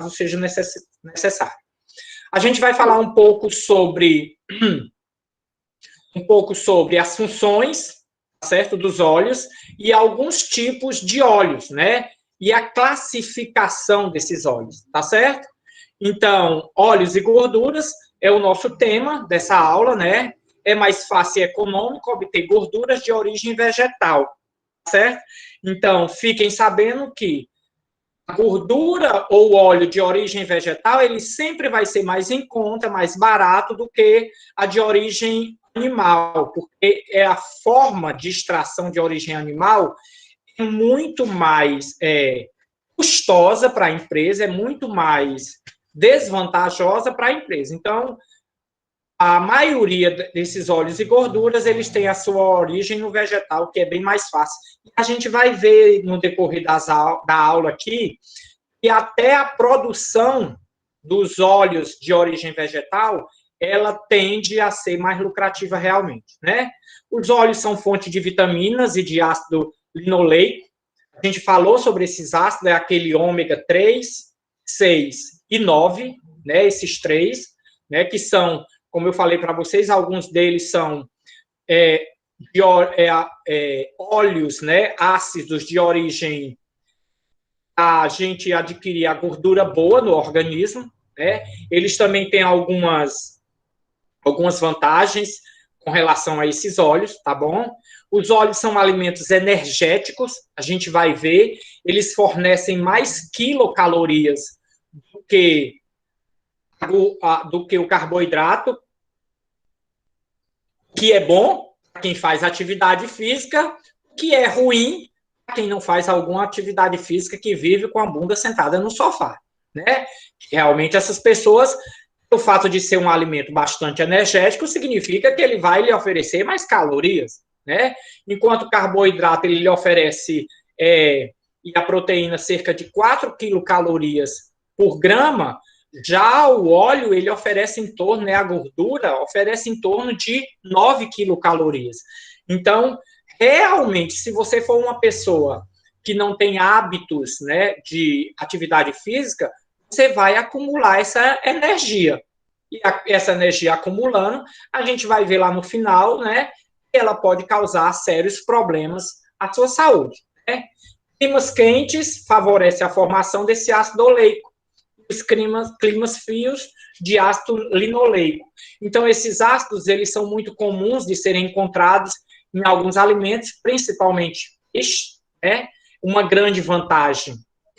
caso seja necessário. A gente vai falar um pouco sobre as funções, certo, dos óleos e alguns tipos de óleos, né? E a classificação desses óleos, tá certo? Então, óleos e gorduras é o nosso tema dessa aula, né? É mais fácil e econômico obter gorduras de origem vegetal, certo? Então, fiquem sabendo que a gordura ou óleo de origem vegetal, ele sempre vai ser mais em conta, mais barato do que a de origem animal, porque é a forma de extração de origem animal é muito mais custosa para a empresa, é muito mais desvantajosa para a empresa. Então, a maioria desses óleos e gorduras, eles têm a sua origem no vegetal, que é bem mais fácil. E a gente vai ver no decorrer da aula aqui, que até a produção dos óleos de origem vegetal, ela tende a ser mais lucrativa realmente, né? Os óleos são fonte de vitaminas e de ácido linoleico. A gente falou sobre esses ácidos, é aquele ômega 3, 6 e 9, né? Esses três, né? Que são, como eu falei para vocês, alguns deles são óleos, né? Ácidos de origem a gente adquirir a gordura boa no organismo, né? Eles também têm algumas vantagens com relação a esses óleos, tá bom? Os óleos são alimentos energéticos, a gente vai ver, eles fornecem mais quilocalorias do que o carboidrato, que é bom para quem faz atividade física, que é ruim para quem não faz alguma atividade física, que vive com a bunda sentada no sofá, né? Realmente essas pessoas, o fato de ser um alimento bastante energético significa que ele vai lhe oferecer mais calorias, né? Enquanto o carboidrato ele lhe oferece e a proteína cerca de 4 quilocalorias por grama, já o óleo ele oferece em torno, né, a gordura oferece em torno de 9 quilocalorias. Então, realmente, se você for uma pessoa que não tem hábitos, né, de atividade física, você vai acumular essa energia. E essa energia acumulando, a gente vai ver lá no final, né, que ela pode causar sérios problemas à sua saúde, né? Climas quentes favorecem a formação desse ácido oleico. Os climas frios de ácido linoleico. Então, esses ácidos, eles são muito comuns de serem encontrados em alguns alimentos, principalmente peixe, né? Uma grande vantagem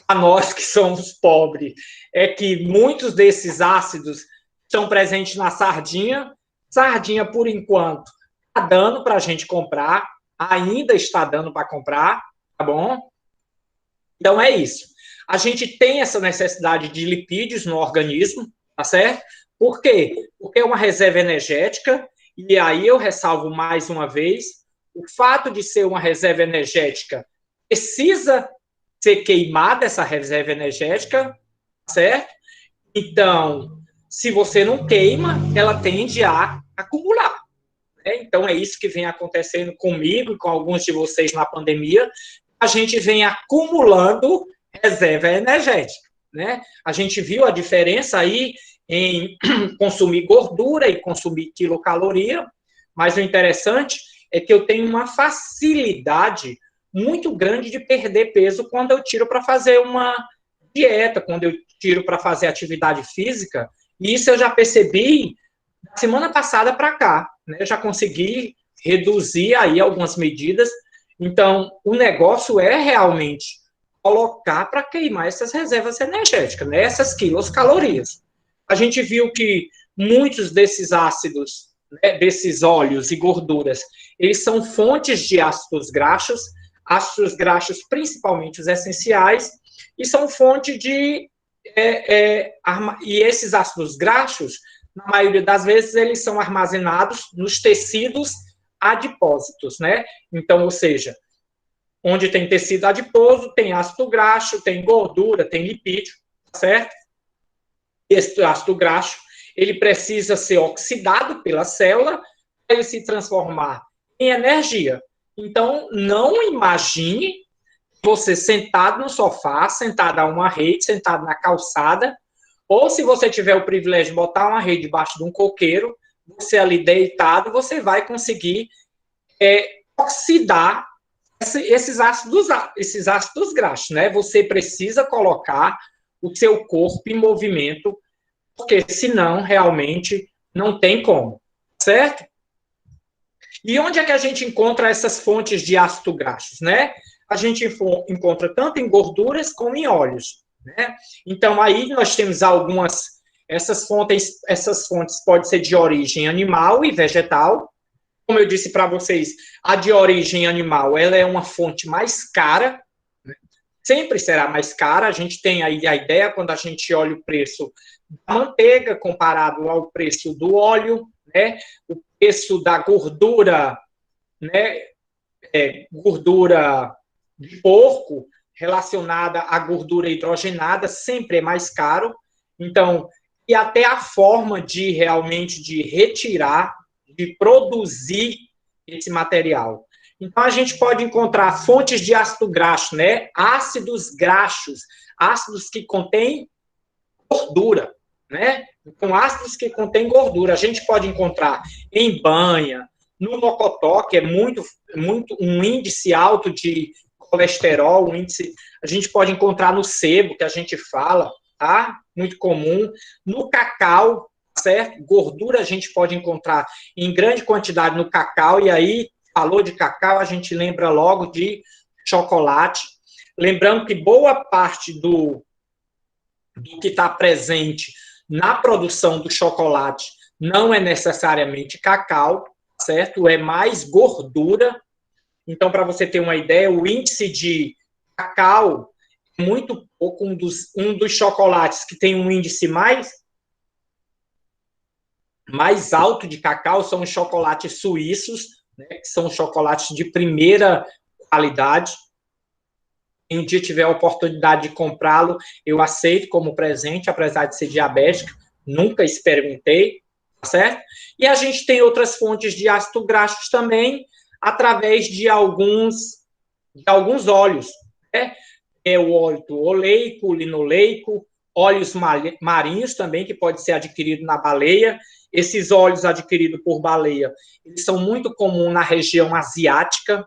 a nós que somos pobres é que muitos desses ácidos estão presentes na sardinha. Sardinha, por enquanto, está dando para a gente comprar, ainda está dando para comprar, tá bom? Então, é isso. A gente tem essa necessidade de lipídios no organismo, tá certo? Por quê? Porque é uma reserva energética, e aí eu ressalvo mais uma vez, o fato de ser uma reserva energética precisa ser queimada essa reserva energética, certo? Então, se você não queima, ela tende a acumular. Né? Então, é isso que vem acontecendo comigo e com alguns de vocês na pandemia. A gente vem acumulando reserva energética. Né? A gente viu a diferença aí em consumir gordura e consumir quilocaloria, mas o interessante é que eu tenho uma facilidade muito grande de perder peso quando eu tiro para fazer uma dieta, quando eu tiro para fazer atividade física, e isso eu já percebi da semana passada para cá, né? Eu já consegui reduzir aí algumas medidas, então o negócio é realmente colocar para queimar essas reservas energéticas, né? Essas quilocalorias. A gente viu que muitos desses ácidos, né, desses óleos e gorduras, eles são fontes de ácidos graxos principalmente os essenciais, e são fonte de... e esses ácidos graxos, na maioria das vezes, eles são armazenados nos tecidos adipósitos, né? Então, ou seja, onde tem tecido adiposo, tem ácido graxo, tem gordura, tem lipídio, certo? Esse ácido graxo, ele precisa ser oxidado pela célula para ele se transformar em energia. Então, não imagine você sentado no sofá, sentado a uma rede, sentado na calçada, ou se você tiver o privilégio de botar uma rede debaixo de um coqueiro, você ali deitado, você vai conseguir oxidar esses ácidos graxos, né? Você precisa colocar o seu corpo em movimento, porque senão realmente não tem como, certo? E onde é que a gente encontra essas fontes de ácido graxos, né? A gente encontra tanto em gorduras como em óleos, né? Então aí nós temos essas fontes podem ser de origem animal e vegetal. Como eu disse para vocês, a de origem animal, ela é uma fonte mais cara, né? Sempre será mais cara. A gente tem aí a ideia, quando a gente olha o preço da manteiga comparado ao preço do óleo, né? O preço da gordura, né? Gordura de porco relacionada à gordura hidrogenada sempre é mais caro. Então, e até a forma de realmente de retirar, de produzir esse material. Então, a gente pode encontrar fontes de ácido graxo, né? Ácidos graxos, ácidos que contêm gordura, né? Então, ácidos que contêm gordura, a gente pode encontrar em banha, no mocotó, que é muito um índice alto de colesterol, a gente pode encontrar no sebo, que a gente fala, tá? Muito comum. No cacau, certo? Gordura a gente pode encontrar em grande quantidade no cacau, e aí, falou de cacau, a gente lembra logo de chocolate. Lembrando que boa parte do que está presente na produção do chocolate não é necessariamente cacau, certo? É mais gordura. Então, para você ter uma ideia, o índice de cacau é muito pouco, um dos chocolates que tem um índice mais alto de cacau são os chocolates suíços, né, que são chocolates de primeira qualidade. Se um dia tiver a oportunidade de comprá-lo, eu aceito como presente, apesar de ser diabético, nunca experimentei, tá certo? E a gente tem outras fontes de ácido graxos também, através de alguns óleos, né? É o óleo oleico, linoleico, óleos marinhos também, que pode ser adquirido na baleia. Esses óleos adquiridos por baleia, eles são muito comuns na região asiática,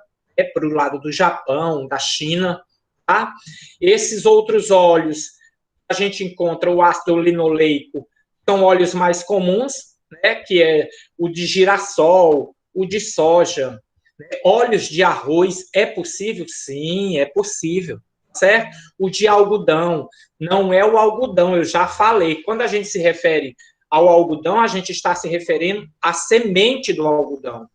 para o lado do Japão, da China, tá? Esses outros óleos, a gente encontra o ácido linoleico, são óleos mais comuns, né, que é o de girassol, o de soja, né? Óleos de arroz, é possível? Sim, é possível, certo? O de algodão, não é o algodão, eu já falei. Quando a gente se refere ao algodão, a gente está se referindo à semente do algodão.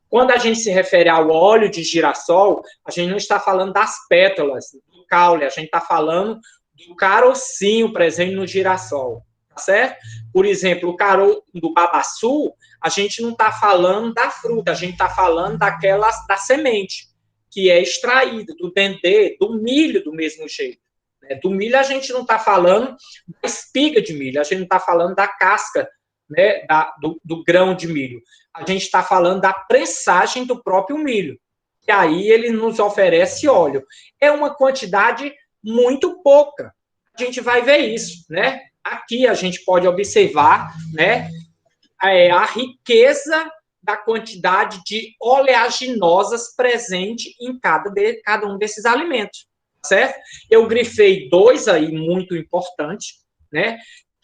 Quando a gente se refere ao óleo de girassol, a gente não está falando das pétalas, do caule, a gente está falando do carocinho presente no girassol, tá certo? Por exemplo, o caroço do babaçu, a gente não está falando da fruta, a gente está falando da semente, que é extraída do dendê, do milho do mesmo jeito. Né? Do milho a gente não está falando da espiga de milho, a gente não está falando da casca, né, do grão de milho. A gente está falando da pressagem do próprio milho. E aí ele nos oferece óleo. É uma quantidade muito pouca. A gente vai ver isso, né? Aqui a gente pode observar, né, a riqueza da quantidade de oleaginosas presente em cada um desses alimentos, certo? Eu grifei dois aí muito importantes, né?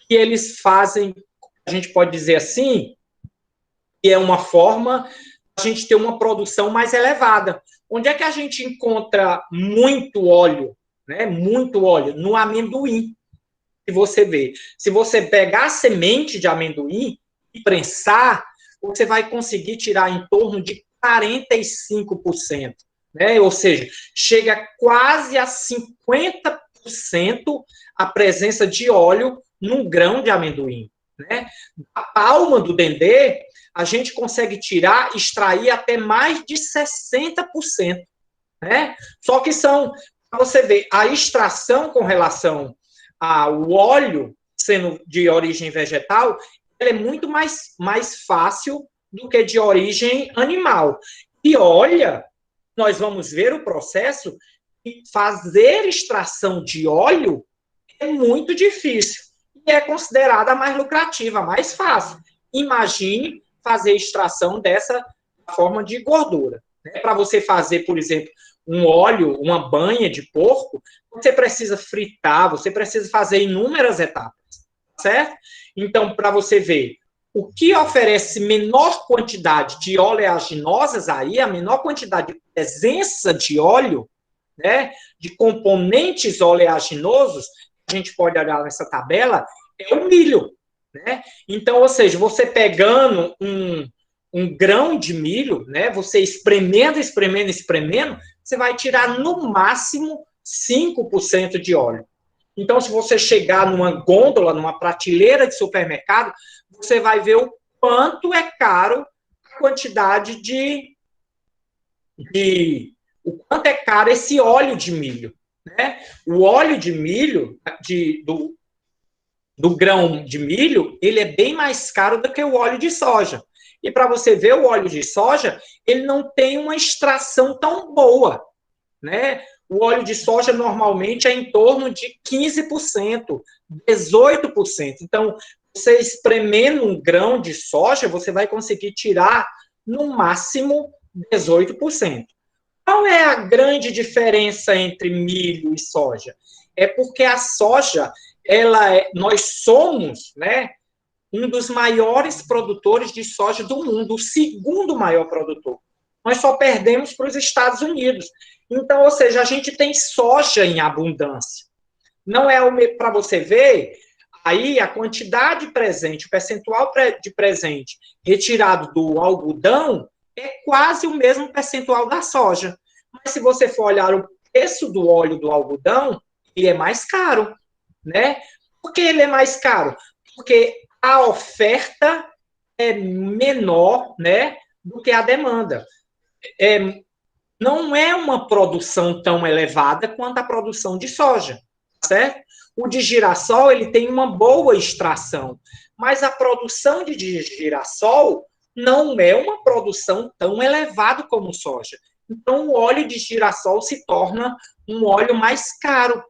Que eles fazem, a gente pode dizer assim, que é uma forma a gente ter uma produção mais elevada. Onde é que a gente encontra muito óleo, né? Muito óleo no amendoim. Se você vê, se você pegar a semente de amendoim e prensar, você vai conseguir tirar em torno de 45%, né? Ou seja, chega quase a 50% a presença de óleo num grão de amendoim, né? A palma do dendê, a gente consegue tirar, extrair até mais de 60%, né? Só que para você ver, a extração com relação ao óleo, sendo de origem vegetal, ela é muito mais fácil do que de origem animal. E olha, nós vamos ver o processo fazer extração de óleo é muito difícil e é considerada a mais lucrativa, a mais fácil. Imagine fazer extração dessa forma de gordura. Né? Para você fazer, por exemplo, um óleo, uma banha de porco, você precisa fritar, você precisa fazer inúmeras etapas, certo? Então, para você ver, o que oferece menor quantidade de oleaginosas aí, a menor quantidade de presença de óleo, né, de componentes oleaginosos, a gente pode olhar nessa tabela, é o milho. Né? Então, ou seja, você pegando um grão de milho, né, você espremendo, você vai tirar no máximo 5% de óleo. Então, se você chegar numa gôndola, numa prateleira de supermercado, você vai ver o quanto é caro a quantidade o quanto é caro esse óleo de milho. Né? O óleo de milho, do grão de milho, ele é bem mais caro do que o óleo de soja. E para você ver, o óleo de soja, ele não tem uma extração tão boa, né? O óleo de soja normalmente é em torno de 15%, 18%. Então, você espremendo um grão de soja, você vai conseguir tirar no máximo 18%. Qual é a grande diferença entre milho e soja? É porque a soja, nós somos, né, um dos maiores produtores de soja do mundo, o segundo maior produtor. Nós só perdemos para os Estados Unidos. Então, ou seja, a gente tem soja em abundância. Não é para você ver, aí a quantidade presente, o percentual de presente retirado do algodão é quase o mesmo percentual da soja. Mas se você for olhar o preço do óleo do algodão, ele é mais caro, né? Por que ele é mais caro? Porque a oferta é menor, né, do que a demanda. Não é uma produção tão elevada quanto a produção de soja, certo? O de girassol, ele tem uma boa extração, mas a produção de girassol não é uma produção tão elevada como soja. Então, o óleo de girassol se torna um óleo mais caro,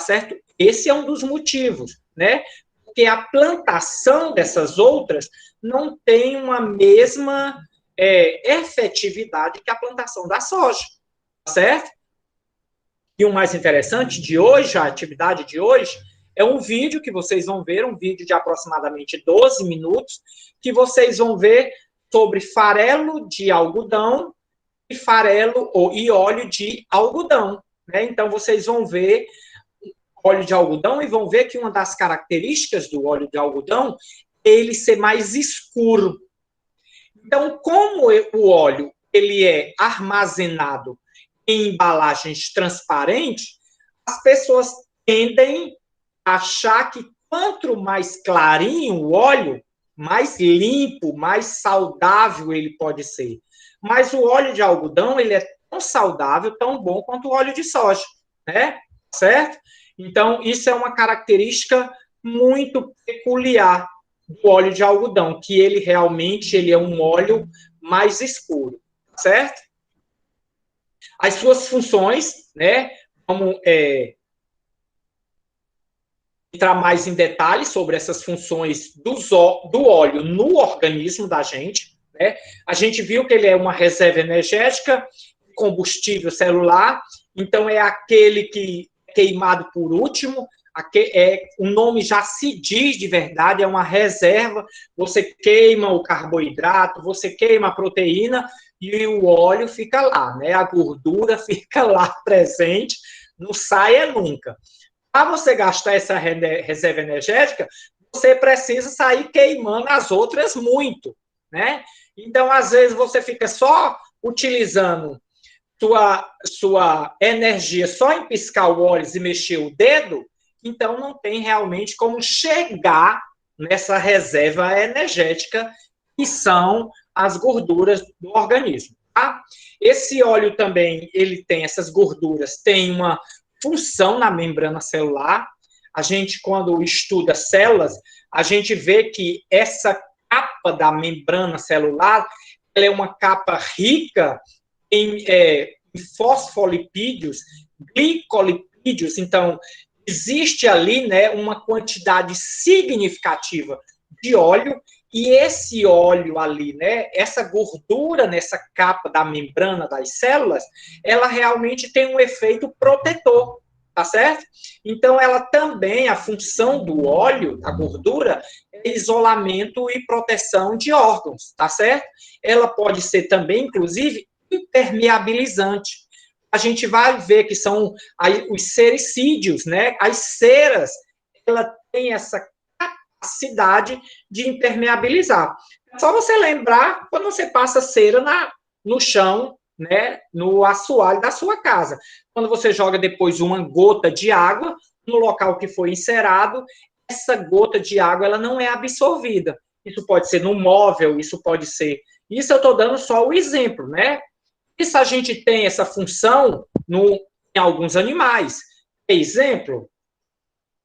certo? Esse é um dos motivos, né? Porque a plantação dessas outras não tem uma mesma efetividade que a plantação da soja, certo? E o mais interessante de hoje, a atividade de hoje, é um vídeo que vocês vão ver, um vídeo de aproximadamente 12 minutos, que vocês vão ver sobre farelo de algodão e óleo de algodão. Né? Então, vocês vão ver óleo de algodão e vão ver que uma das características do óleo de algodão é ele ser mais escuro. Então, como o óleo ele é armazenado em embalagens transparentes, as pessoas tendem a achar que quanto mais clarinho o óleo, mais limpo, mais saudável ele pode ser. Mas o óleo de algodão, ele é tão saudável, tão bom quanto o óleo de soja, né? Certo? Então, isso é uma característica muito peculiar do óleo de algodão, que ele realmente ele é um óleo mais escuro, certo? As suas funções, né? Vamos entrar mais em detalhes sobre essas funções do óleo no organismo da gente. Né? A gente viu que ele é uma reserva energética, combustível celular, então é aquele que é queimado por último, o nome já se diz de verdade, é uma reserva, você queima o carboidrato, você queima a proteína e o óleo fica lá, né? A gordura fica lá presente, não sai nunca. Para você gastar essa reserva energética, você precisa sair queimando as outras muito, né? Então, às vezes, você fica só utilizando sua energia só em piscar o olhos e mexer o dedo, então não tem realmente como chegar nessa reserva energética que são as gorduras do organismo. Tá? Esse óleo também, ele tem essas gorduras, tem uma função na membrana celular. A gente, quando estuda células, a gente vê que essa capa da membrana celular, ela é uma capa rica em fosfolipídios glicolipídios. Então, existe ali, né, uma quantidade significativa de óleo, e esse óleo ali, né, essa gordura nessa capa da membrana das células, ela realmente tem um efeito protetor, tá certo? Então, ela também, a função do óleo, da gordura, é isolamento e proteção de órgãos, tá certo? Ela pode ser também, inclusive, impermeabilizante. A gente vai ver que são os sericídeos, né? As ceras, ela tem essa capacidade de impermeabilizar. É só você lembrar quando você passa cera no chão, né? No assoalho da sua casa. Quando você joga depois uma gota de água no local que foi encerado, essa gota de água ela não é absorvida. Isso pode ser no móvel, isso pode ser. Isso eu estou dando só o exemplo, né? Isso a gente tem essa função em alguns animais. Exemplo,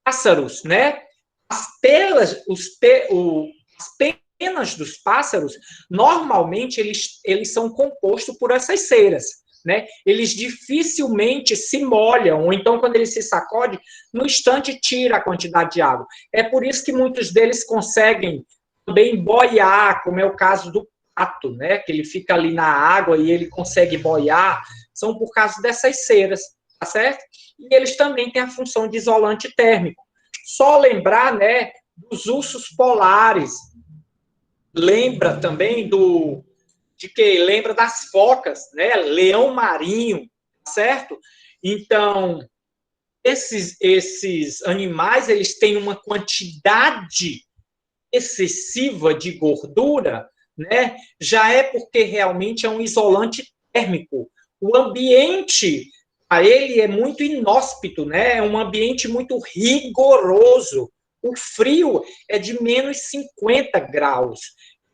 pássaros, né? As pelas, as penas dos pássaros, normalmente eles são compostos por essas ceras, né? Eles dificilmente se molham, ou então quando ele se sacode, no instante tira a quantidade de água. É por isso que muitos deles conseguem também boiar, como é o caso do pato, né? Que ele fica ali na água e ele consegue boiar, são por causa dessas ceras, tá certo? E eles também têm a função de isolante térmico. Só lembrar, né, dos ursos polares. Lembra também lembra das focas, né? Leão marinho, certo? Então, esses animais, eles têm uma quantidade excessiva de gordura, né? Já é porque realmente é um isolante térmico. O ambiente a ele é muito inóspito, né? É um ambiente muito rigoroso. O frio é de menos 50 graus.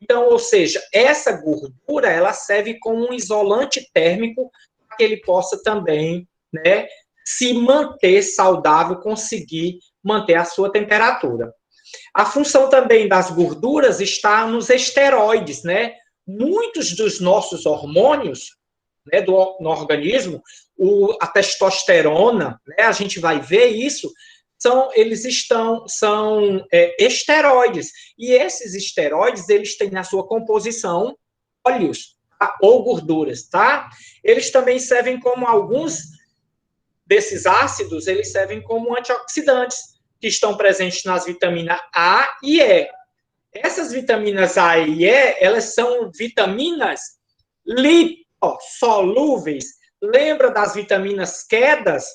Então, ou seja, essa gordura ela serve como um isolante térmico para que ele possa também, né, se manter saudável, conseguir manter a sua temperatura. A função também das gorduras está nos esteroides, né? Muitos dos nossos hormônios, né, no organismo, a testosterona, né, a gente vai ver isso, são esteroides. E esses esteroides, eles têm na sua composição óleos, tá? Ou gorduras, tá? Eles também servem como alguns desses ácidos, eles servem como antioxidantes, que estão presentes nas vitaminas A e E. Essas vitaminas A e E, elas são vitaminas lipossolúveis. Lembra das vitaminas quedas?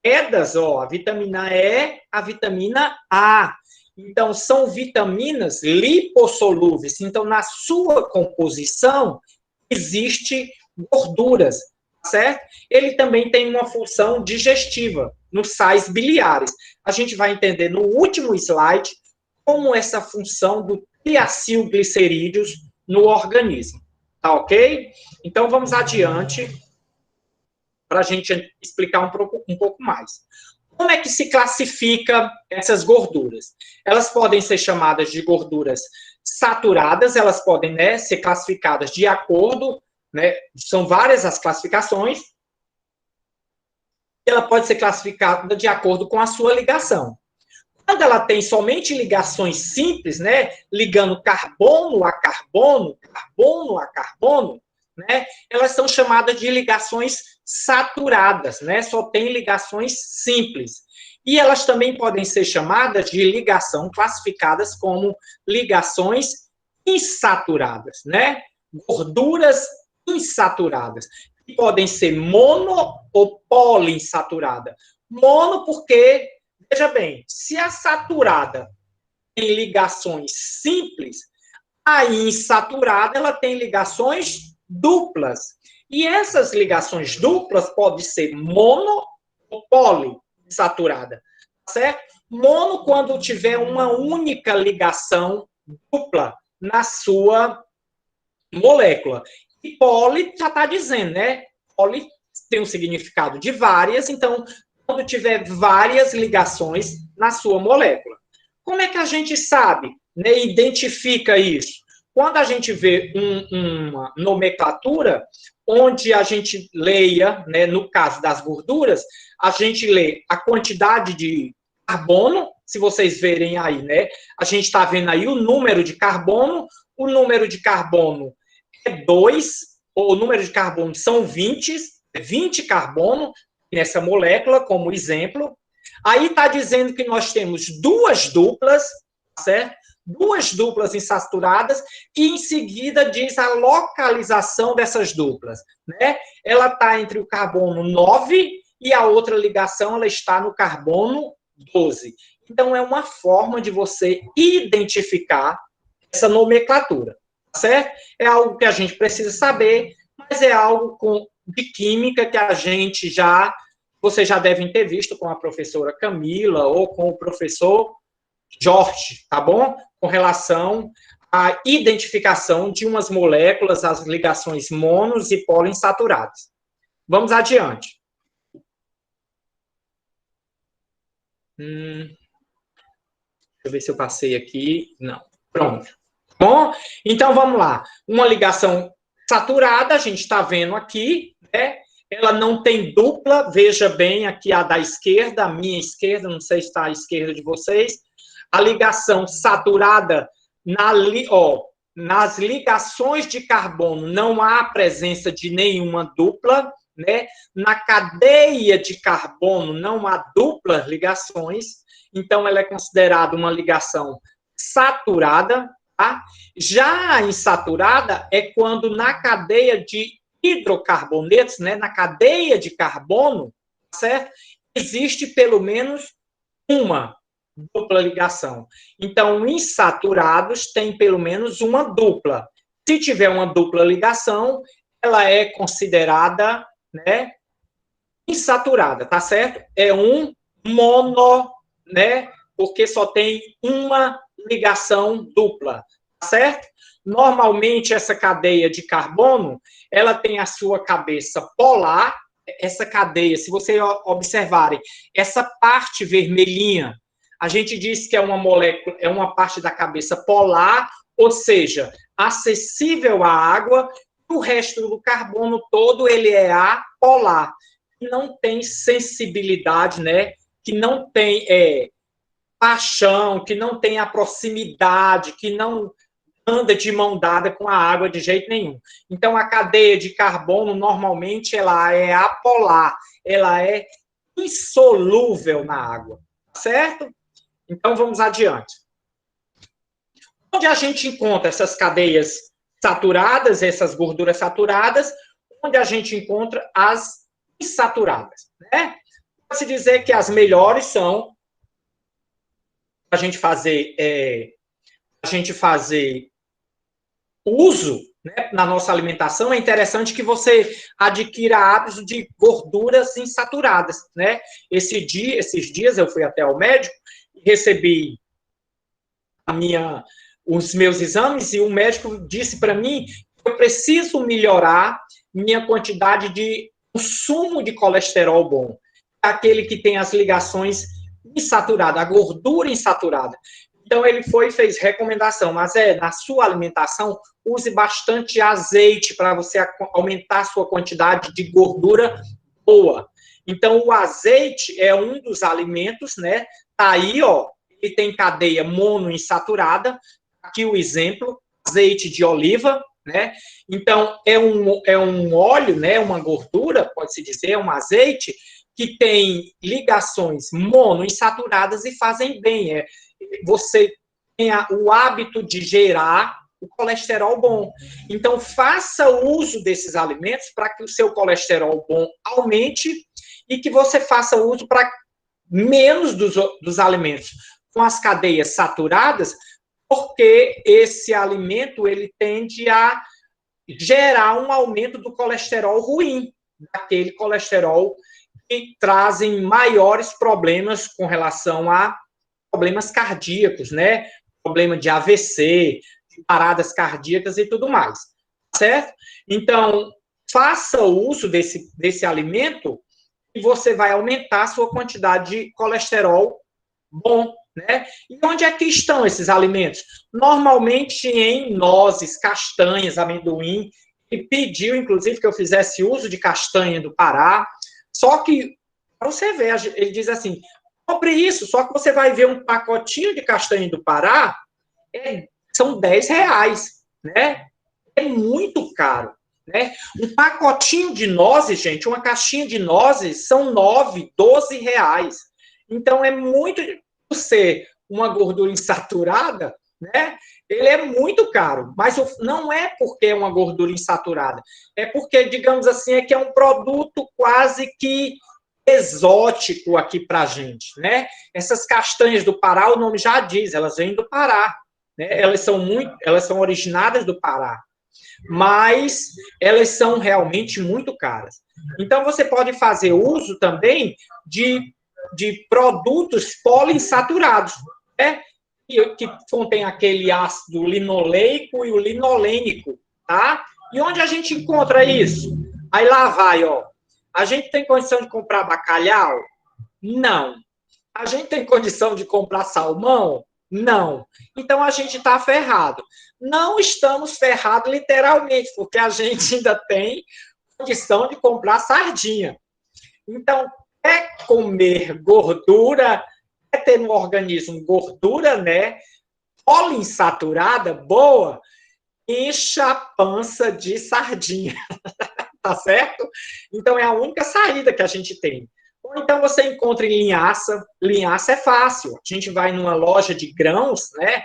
Quedas, ó, a vitamina E, a vitamina A. Então, são vitaminas lipossolúveis. Então, na sua composição, existe gorduras, certo? Ele também tem uma função digestiva nos sais biliares. A gente vai entender no último slide como essa função do triacilglicerídeos no organismo. Tá ok? Então, vamos adiante para a gente explicar um pouco mais. Como é que se classifica essas gorduras? Elas podem ser chamadas de gorduras saturadas, elas podem, né, ser classificadas de acordo, né, são várias as classificações, ela pode ser classificada de acordo com a sua ligação. Quando ela tem somente ligações simples, né, ligando carbono a carbono, carbono a carbono, né, elas são chamadas de ligações saturadas, né, só tem ligações simples. E elas também podem ser chamadas de ligação, classificadas como ligações insaturadas, né, gorduras insaturadas, que podem ser mono ou poliinsaturada. Mono porque, veja bem, se a saturada tem ligações simples, a insaturada ela tem ligações duplas. E essas ligações duplas podem ser mono ou poliinsaturada, certo? Mono quando tiver uma única ligação dupla na sua molécula. E poli já está dizendo, né? Poli tem um significado de várias, então, quando tiver várias ligações na sua molécula. Como é que a gente sabe, né, identifica isso? Quando a gente vê uma nomenclatura onde a gente leia, né, no caso das gorduras, a gente lê a quantidade de carbono, se vocês verem aí, né, a gente está vendo aí o número de carbono é 2, o número de carbono são 20 carbono nessa molécula, como exemplo. Aí está dizendo que nós temos duas duplas, certo? Duas duplas insaturadas, e em seguida diz a localização dessas duplas, né? Ela está entre o carbono 9 e a outra ligação ela está no carbono 12. Então, é uma forma de você identificar essa nomenclatura, certo? É algo que a gente precisa saber, mas é algo de química que vocês já devem ter visto com a professora Camila ou com o professor Jorge, tá bom? Com relação à identificação de umas moléculas, as ligações monos e poliinsaturadas. Vamos adiante. Deixa eu ver se eu passei aqui. Não. Pronto. Bom, então vamos lá. Uma ligação saturada, a gente está vendo aqui, né? Ela não tem dupla, veja bem aqui a da esquerda, a minha esquerda, não sei se está à esquerda de vocês. A ligação saturada, nas ligações de carbono, não há presença de nenhuma dupla, né? Na cadeia de carbono, não há duplas ligações, então ela é considerada uma ligação saturada, tá? Já a insaturada é quando na cadeia de hidrocarbonetos, né, na cadeia de carbono, certo? Existe pelo menos uma dupla ligação. Então, insaturados tem pelo menos uma dupla. Se tiver uma dupla ligação, ela é considerada, né, insaturada, tá certo? É um mono, né, porque só tem uma ligação dupla, tá certo? Normalmente, essa cadeia de carbono, ela tem a sua cabeça polar, essa cadeia, se vocês observarem, essa parte vermelhinha, a gente diz que é uma molécula, é uma parte da cabeça polar, ou seja, acessível à água, o resto do carbono todo, ele é apolar, não tem sensibilidade, né? Que não tem paixão, que não tem a proximidade, que não anda de mão dada com a água de jeito nenhum. Então, a cadeia de carbono, normalmente, ela é apolar, ela é insolúvel na água, certo? Então, vamos adiante. Onde a gente encontra essas cadeias saturadas, essas gorduras saturadas, onde a gente encontra as insaturadas, né? Pode-se dizer que as melhores são a gente fazer uso, né, na nossa alimentação. É interessante que você adquira hábitos de gorduras insaturadas, né? Esses dias eu fui até ao médico e recebi os meus exames e o médico disse para mim que eu preciso melhorar minha quantidade de consumo de colesterol bom, aquele que tem as ligações insaturadas, a gordura insaturada. Então, ele fez recomendação, mas na sua alimentação, use bastante azeite para você aumentar a sua quantidade de gordura boa. Então, o azeite é um dos alimentos, né? Tá aí, ó, ele tem cadeia monoinsaturada. Aqui o exemplo, azeite de oliva, né? Então, é um óleo, né? Uma gordura, pode-se dizer, um azeite, que tem ligações monoinsaturadas e fazem bem. Você tem o hábito de gerar o colesterol bom. Então, faça uso desses alimentos para que o seu colesterol bom aumente e que você faça uso para menos dos alimentos com as cadeias saturadas, porque esse alimento ele tende a gerar um aumento do colesterol ruim, daquele colesterol que trazem maiores problemas com relação a problemas cardíacos, né? Problema de AVC, de paradas cardíacas e tudo mais, certo? Então, faça uso desse alimento e você vai aumentar a sua quantidade de colesterol bom, né? E onde é que estão esses alimentos? Normalmente em nozes, castanhas, amendoim, ele pediu, inclusive, que eu fizesse uso de castanha do Pará, só que, para você ver, ele diz assim, compre isso, só que você vai ver um pacotinho de castanha do Pará, são R$10, né? É muito caro, né? Um pacotinho de nozes, gente, uma caixinha de nozes são R$9, R$12. Então, é muito, por ser uma gordura insaturada, né? Ele é muito caro, mas não é porque é uma gordura insaturada, é porque, digamos assim, é que é um produto quase que exótico aqui para a gente, né? Essas castanhas do Pará, o nome já diz, elas vêm do Pará, né? Elas são originadas do Pará, mas elas são realmente muito caras. Então, você pode fazer uso também de produtos poliinsaturados, né? Que contém aquele ácido linoleico e o linolênico, tá? E onde a gente encontra isso? Aí lá vai, ó. A gente tem condição de comprar bacalhau? Não. A gente tem condição de comprar salmão? Não. Então a gente está ferrado. Não estamos ferrados literalmente, porque a gente ainda tem condição de comprar sardinha. Então, é comer gordura, é ter no organismo gordura, né? Poliinsaturada, boa, encha a pança de sardinha. Tá certo? Então é a única saída que a gente tem. Ou então você encontra em linhaça. Linhaça é fácil. A gente vai numa loja de grãos, né?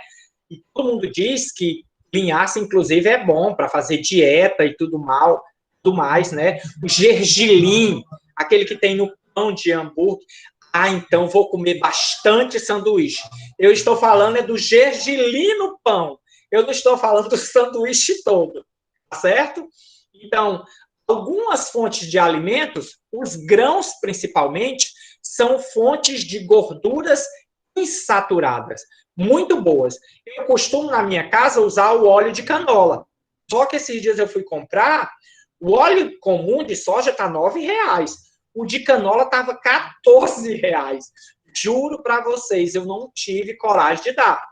E todo mundo diz que linhaça, inclusive, é bom para fazer dieta e tudo mais, né? O gergelim, aquele que tem no pão de hambúrguer. Ah, então vou comer bastante sanduíche. Eu estou falando é do gergelim no pão. Eu não estou falando do sanduíche todo, tá certo? Então, algumas fontes de alimentos, os grãos principalmente, são fontes de gorduras insaturadas, muito boas. Eu costumo, na minha casa, usar o óleo de canola. Só que esses dias eu fui comprar, o óleo comum de soja está R$9. O de canola estava R$14. Juro para vocês, eu não tive coragem de dar,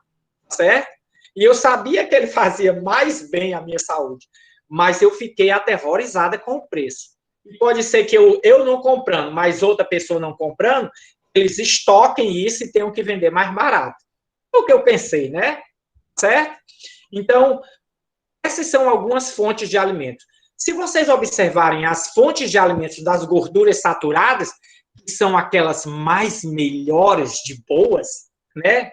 certo? E eu sabia que ele fazia mais bem à minha saúde, mas eu fiquei aterrorizada com o preço. E pode ser que eu não comprando, mas outra pessoa não comprando, eles estoquem isso e tenham que vender mais barato. É o que eu pensei, né? Certo? Então, essas são algumas fontes de alimentos. Se vocês observarem as fontes de alimentos das gorduras saturadas, que são aquelas mais melhores de boas, né?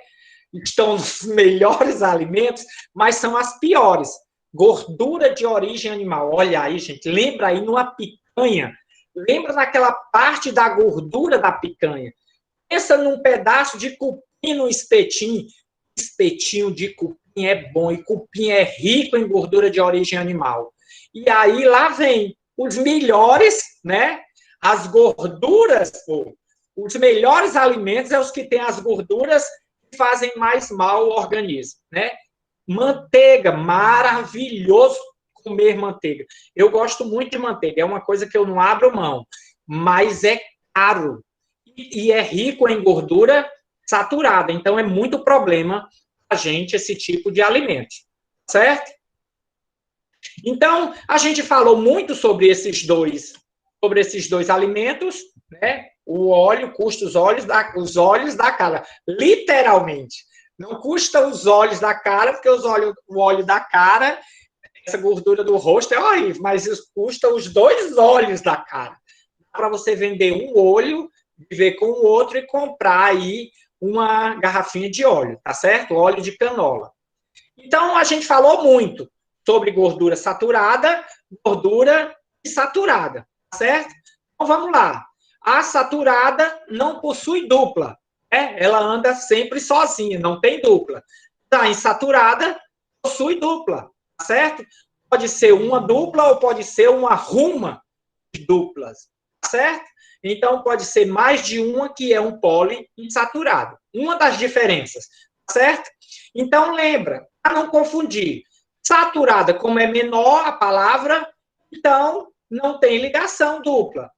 Estão nos melhores alimentos, mas são as piores. Gordura de origem animal. Olha aí, gente, lembra aí numa picanha. Lembra naquela parte da gordura da picanha. Pensa num pedaço de cupim no espetinho. Espetinho de cupim é bom, e cupim é rico em gordura de origem animal. E aí lá vem os melhores, né? As gorduras, pô, os melhores alimentos é os que têm as gorduras que fazem mais mal ao organismo, né? Manteiga, maravilhoso comer manteiga. Eu gosto muito de manteiga, é uma coisa que eu não abro mão, mas é caro e é rico em gordura saturada, então é muito problema a gente esse tipo de alimento, certo? Então, a gente falou muito sobre esses dois alimentos, né? O óleo custa os olhos da cara, literalmente. Não custa os olhos da cara, porque o óleo da cara, essa gordura do rosto é horrível, mas custa os dois olhos da cara. Para você vender um olho, viver com o outro e comprar aí uma garrafinha de óleo, tá certo? Óleo de canola. Então, a gente falou muito sobre gordura saturada, gordura insaturada, tá certo? Então, vamos lá. A saturada não possui dupla, né? Ela anda sempre sozinha, não tem dupla. A insaturada possui dupla, tá certo? Pode ser uma dupla ou pode ser uma ruma de duplas, tá certo? Então, pode ser mais de uma que é um poliinsaturado. Uma das diferenças, tá certo? Então, lembra, para não confundir. Saturada, como é menor a palavra, então não tem ligação dupla.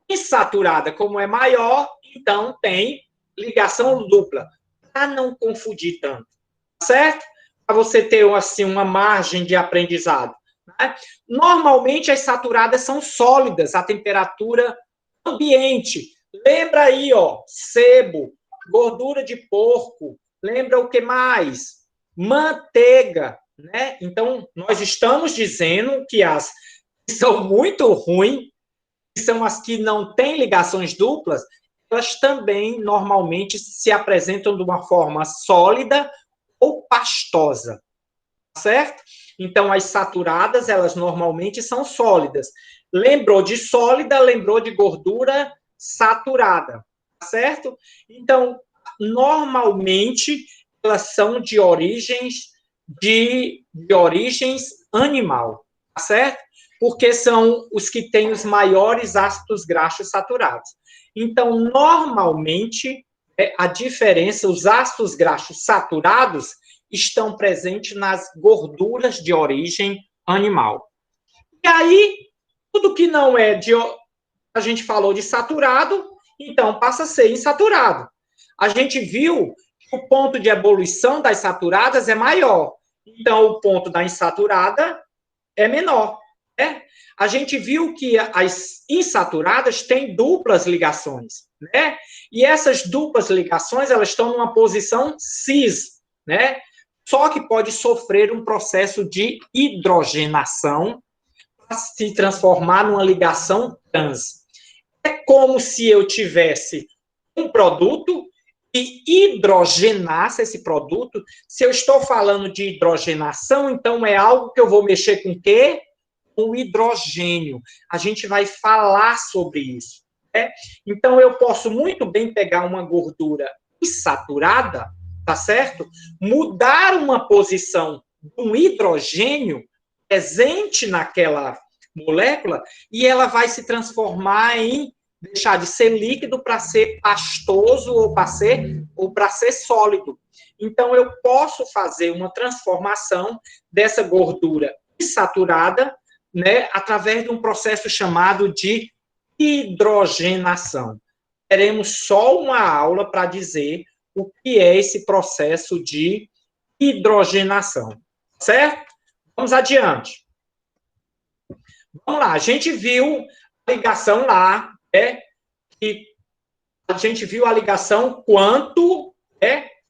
Insaturada, como é maior, então tem ligação dupla. Para não confundir tanto, certo? Para você ter assim uma margem de aprendizado. né? Normalmente, as saturadas são sólidas, a temperatura ambiente. Lembra aí, ó, sebo, gordura de porco. Lembra o que mais? Manteiga, né? Então, nós estamos dizendo que as que são muito ruins, que são as que não têm ligações duplas, elas também normalmente se apresentam de uma forma sólida ou pastosa, certo? Então, as saturadas, elas normalmente são sólidas. Lembrou de sólida, lembrou de gordura saturada, certo? Então, normalmente, elas são de origens animal, certo? Porque são os que têm os maiores ácidos graxos saturados. Então, normalmente, a diferença, os ácidos graxos saturados estão presentes nas gorduras de origem animal. E aí, tudo que não é de... A gente falou de saturado, então passa a ser insaturado. A gente viu que o ponto de ebulição das saturadas é maior. Então, o ponto da insaturada é menor. Né? A gente viu que as insaturadas têm duplas ligações. Né? E essas duplas ligações, elas estão numa posição cis. Né? Só que pode sofrer um processo de hidrogenação para se transformar numa ligação trans. É como se eu tivesse um produto e hidrogenasse esse produto. Se eu estou falando de hidrogenação, então é algo que eu vou mexer com o quê? Com o hidrogênio. A gente vai falar sobre isso. Né? Então, eu posso muito bem pegar uma gordura insaturada, tá certo? Mudar uma posição de um hidrogênio presente naquela molécula e ela vai se transformar em deixar de ser líquido para ser pastoso ou para ser sólido. Então, eu posso fazer uma transformação dessa gordura insaturada, né, através de um processo chamado de hidrogenação. Teremos só uma aula para dizer o que é esse processo de hidrogenação, certo? Vamos adiante. Vamos lá, a gente viu a ligação lá, que a gente viu a ligação quanto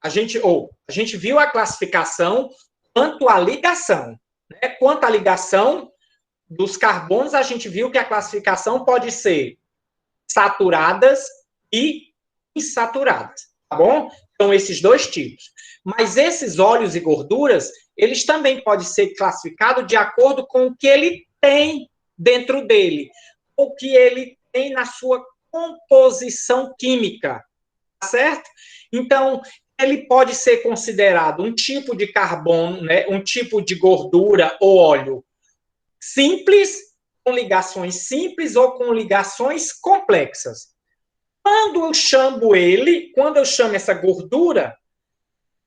a gente viu a classificação quanto à ligação. Né? Quanto à ligação dos carbonos, a gente viu que a classificação pode ser saturadas e insaturadas, tá bom? Então, esses dois tipos. Mas esses óleos e gorduras, eles também podem ser classificados de acordo com o que ele tem dentro dele, o que ele tem na sua composição química, tá certo? Então, ele pode ser considerado um tipo de carbono, né, um tipo de gordura ou óleo simples, com ligações simples ou com ligações complexas. Quando eu chamo essa gordura,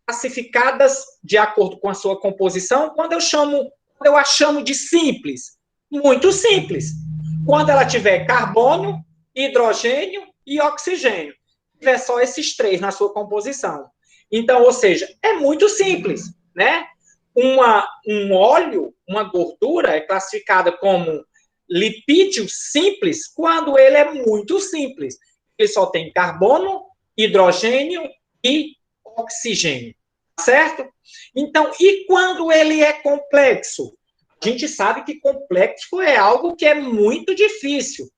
classificadas de acordo com a sua composição, quando eu a chamo de simples, muito simples. Quando ela tiver carbono, hidrogênio e oxigênio, tiver só esses três na sua composição. Então, ou seja, é muito simples, né? Um óleo, uma gordura é classificada como lipídio simples quando ele é muito simples. Ele só tem carbono, hidrogênio e oxigênio, certo? Então, e quando ele é complexo? A gente sabe que complexo é algo que é muito difícil,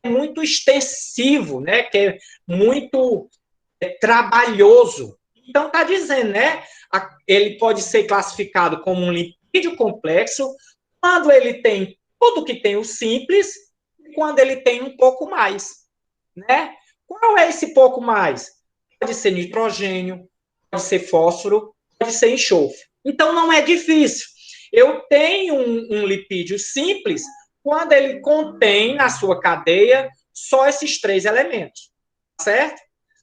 é muito extensivo, né? Que é muito trabalhoso. Então, está dizendo, né? Ele pode ser classificado como um lipídio complexo quando ele tem tudo que tem o simples e quando ele tem um pouco mais, né? Qual é esse pouco mais? Pode ser nitrogênio, pode ser fósforo, pode ser enxofre. Então, não é difícil. Eu tenho um lipídio simples quando ele contém na sua cadeia só esses três elementos, certo?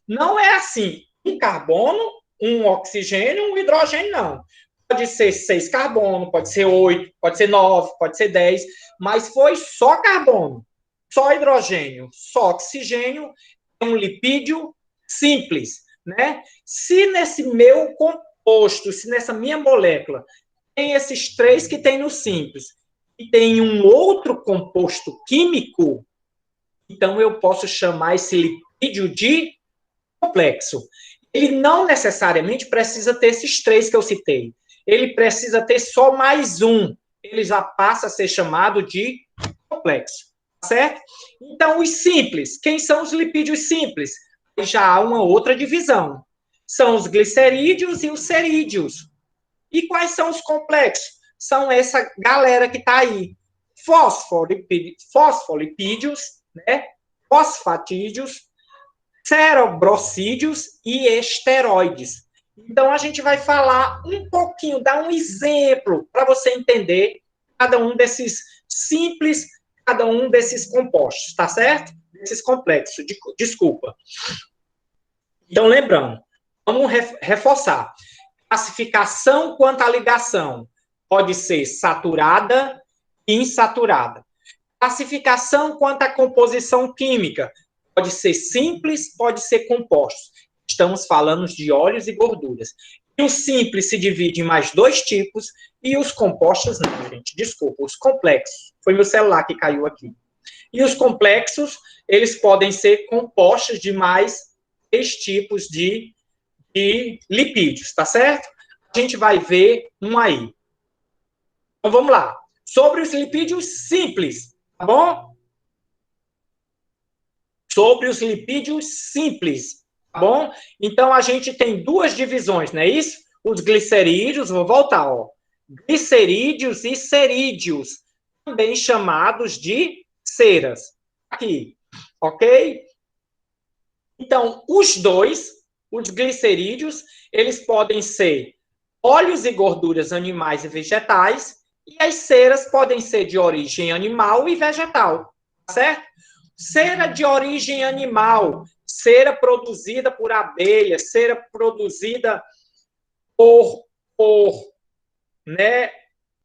Não é assim, um carbono, um oxigênio, um hidrogênio, não. Pode ser 6 carbono, pode ser 8, pode ser 9, pode ser 10, mas foi só carbono, só hidrogênio, só oxigênio, é um lipídio simples, né? Se nesse meu composto, se nessa minha molécula tem esses três que tem no simples, e tem um outro composto químico, então eu posso chamar esse lipídio de complexo. Ele não necessariamente precisa ter esses três que eu citei. Ele precisa ter só mais um. Ele já passa a ser chamado de complexo, certo? Então, os simples. Quem são os lipídios simples? Já há uma outra divisão. São os glicerídeos e os cerídeos. E quais são os complexos? São essa galera que está aí. Fosfolipídios, né? Fosfatídeos, cerebrocídeos e esteroides. Então, a gente vai falar um pouquinho, dar um exemplo para você entender cada um desses simples, cada um desses compostos, tá certo? Desses complexos, desculpa. Então, lembrando, vamos reforçar. Classificação quanto à ligação pode ser saturada e insaturada. Classificação quanto à composição química pode ser simples, pode ser compostos. Estamos falando de óleos e gorduras. E o simples se divide em mais dois tipos e os compostos não, gente. Desculpa, os complexos. Foi meu celular que caiu aqui. E os complexos, eles podem ser compostos de mais três tipos de lipídios, tá certo? A gente vai ver um aí. Então, vamos lá. Sobre os lipídios simples, tá bom? Sobre os lipídios simples, tá bom? Então, a gente tem duas divisões, não é isso? Os glicerídeos, vou voltar, ó. Glicerídeos e cerídeos, também chamados de ceras. Aqui, ok? Então, os glicerídeos, eles podem ser óleos e gorduras animais e vegetais, e as ceras podem ser de origem animal e vegetal, certo? Cera de origem animal, cera produzida por abelhas, cera produzida por né,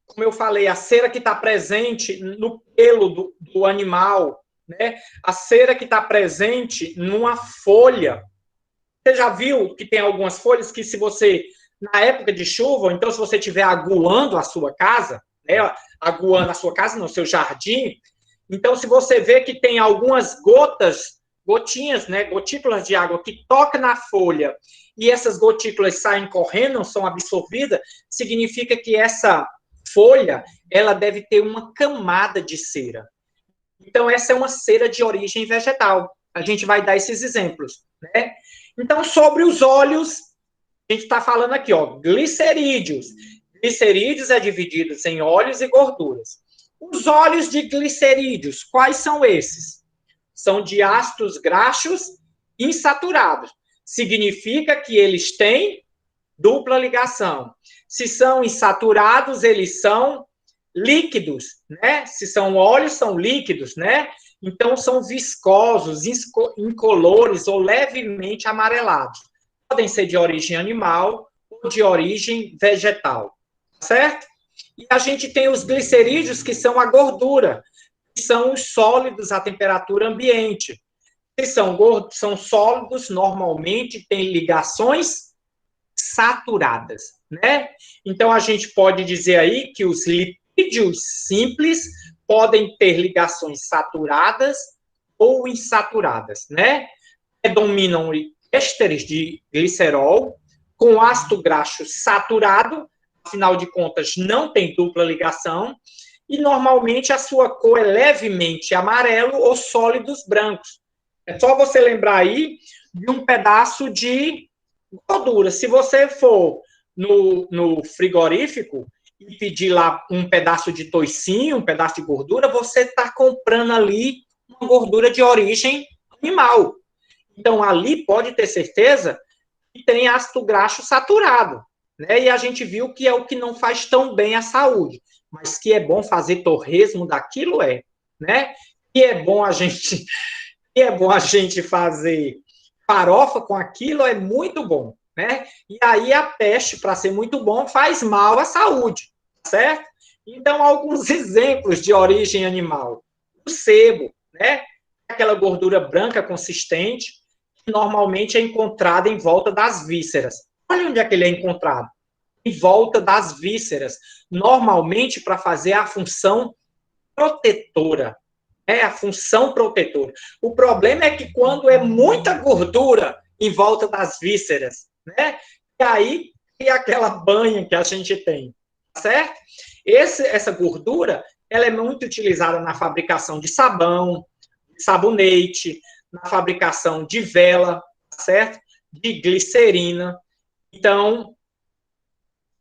como eu falei, a cera que está presente no pelo do animal, né, a cera que está presente numa folha. Você já viu que tem algumas folhas que se você, na época de chuva, ou então se você estiver aguando a sua casa, né, aguando a sua casa, no seu jardim, então se você vê que tem algumas gotinhas, né, gotículas de água que tocam na folha e essas gotículas saem correndo, não são absorvidas, significa que essa folha, ela deve ter uma camada de cera. Então essa é uma cera de origem vegetal. A gente vai dar esses exemplos, né? Então, sobre os óleos, a gente está falando aqui, ó, glicerídeos. Glicerídeos é divididos em óleos e gorduras. Os óleos de glicerídeos, quais são esses? São de ácidos graxos insaturados. Significa que eles têm dupla ligação. Se são insaturados, eles são líquidos, né? Se são óleos, são líquidos, né? Então, são viscosos, incolores ou levemente amarelados. Podem ser de origem animal ou de origem vegetal, certo? E a gente tem os glicerídeos, que são a gordura, que são os sólidos à temperatura ambiente. Se são gordos, são sólidos, normalmente têm ligações saturadas, né? Então, a gente pode dizer aí que os lipídios simples podem ter ligações saturadas ou insaturadas, né? Predominam ésteres de glicerol com ácido graxo saturado, afinal de contas, não tem dupla ligação, e normalmente a sua cor é levemente amarelo ou sólidos brancos. É só você lembrar aí de um pedaço de gordura. Se você for no frigorífico e pedir lá um pedaço de toicinho, um pedaço de gordura, você está comprando ali uma gordura de origem animal. Então, ali pode ter certeza que tem ácido graxo saturado, né? E a gente viu que é o que não faz tão bem à saúde, mas que é bom fazer torresmo daquilo, né? E é bom a gente fazer farofa com aquilo, é muito bom, né? E aí a peste, para ser muito bom, faz mal à saúde, certo? Então, alguns exemplos de origem animal. O sebo, né? Aquela gordura branca consistente, que normalmente é encontrada em volta das vísceras. Olha onde é que ele é encontrado. Em volta das vísceras. Normalmente para fazer a função protetora. É a função protetora. O problema é que quando é muita gordura em volta das vísceras, né? E aí cria aquela banha que a gente tem, certo? Essa gordura, ela é muito utilizada na fabricação de sabão, de sabonete, na fabricação de vela, certo? De glicerina. Então,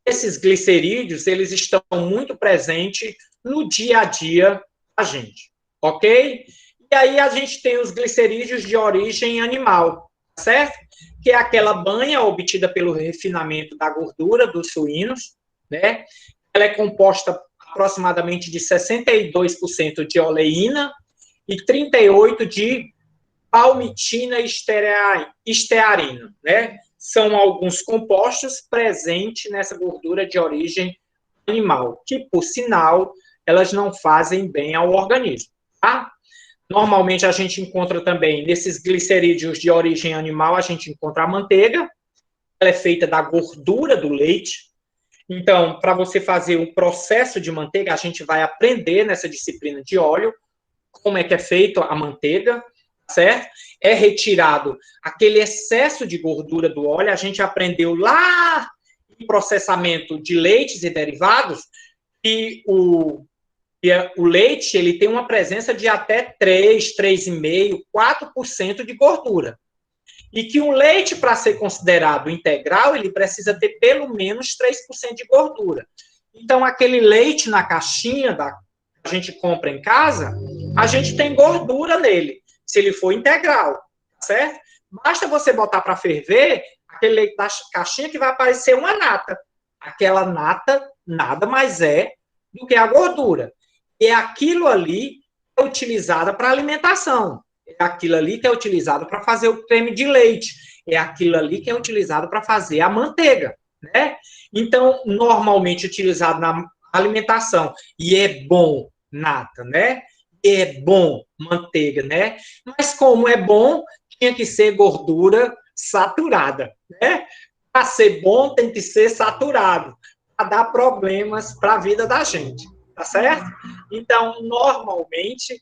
esses glicerídeos, eles estão muito presentes no dia a dia da gente, ok? E aí a gente tem os glicerídeos de origem animal, certo? Que é aquela banha obtida pelo refinamento da gordura dos suínos, né? Ela é composta aproximadamente de 62% de oleína e 38% de palmitina e estearina, né? São alguns compostos presentes nessa gordura de origem animal, que, por sinal, elas não fazem bem ao organismo, tá? Normalmente, a gente encontra também, nesses glicerídeos de origem animal, a gente encontra a manteiga, ela é feita da gordura do leite. Então, para você fazer o processo de manteiga, a gente vai aprender nessa disciplina de óleo como é que é feito a manteiga, certo? É retirado aquele excesso de gordura do óleo. A gente aprendeu lá em processamento de leites e derivados que o leite ele tem uma presença de até 3, 3,5, 4% de gordura. E que um leite, para ser considerado integral, ele precisa ter pelo menos 3% de gordura. Então, aquele leite na caixinha que a gente compra em casa, a gente tem gordura nele, se ele for integral, certo? Basta você botar para ferver aquele leite da caixinha que vai aparecer uma nata. Aquela nata nada mais é do que a gordura. E é aquilo ali que é utilizado para alimentação. É aquilo ali que é utilizado para fazer o creme de leite. É aquilo ali que é utilizado para fazer a manteiga, né? Então, normalmente utilizado na alimentação. E é bom nata, né? E é bom manteiga, né? Mas como é bom, tinha que ser gordura saturada, né? Para ser bom, tem que ser saturado. Para dar problemas para a vida da gente, tá certo? Então, normalmente,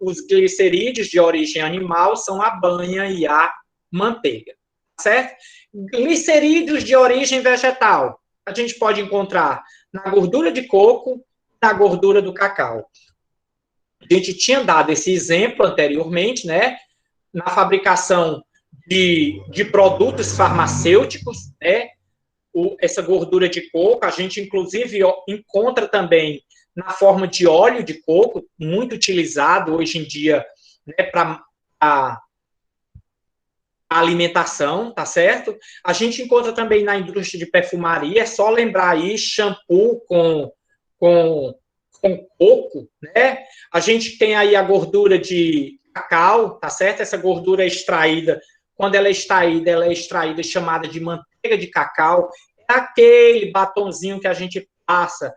os glicerídeos de origem animal são a banha e a manteiga, certo? Glicerídeos de origem vegetal, a gente pode encontrar na gordura de coco, na gordura do cacau. A gente tinha dado esse exemplo anteriormente, né? Na fabricação de produtos farmacêuticos, né? Essa gordura de coco, a gente inclusive encontra também na forma de óleo de coco, muito utilizado hoje em dia, né, para a alimentação, tá certo? A gente encontra também na indústria de perfumaria, é só lembrar aí, shampoo com, com coco, né? A gente tem aí a gordura de cacau, tá certo? Essa gordura é extraída, quando ela é extraída chamada de manteiga de cacau, é aquele batonzinho que a gente passa